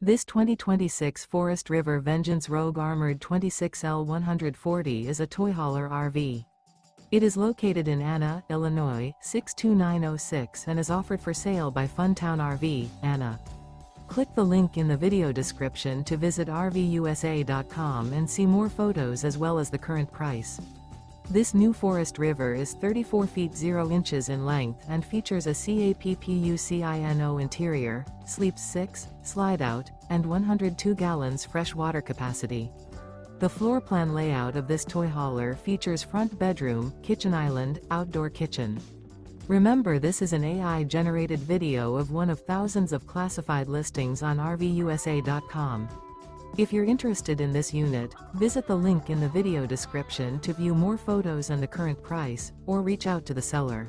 This 2026 Forest River Vengeance Rogue Armored 26L140 is a toy hauler RV. It is located in Anna, Illinois, 62906 and is offered for sale by Funtown RV, Anna. Click the link in the video description to visit RVUSA.com and see more photos as well as the current price. This new Forest River is 34 feet 0 inches in length and features a CAPPUCINO interior, sleeps 6, slide-out, and 102 gallons fresh water capacity. The floor plan layout of this toy hauler features front bedroom, kitchen island, outdoor kitchen. Remember, this is an AI-generated video of one of thousands of classified listings on RVUSA.com. If you're interested in this unit, visit the link in the video description to view more photos and the current price, or reach out to the seller.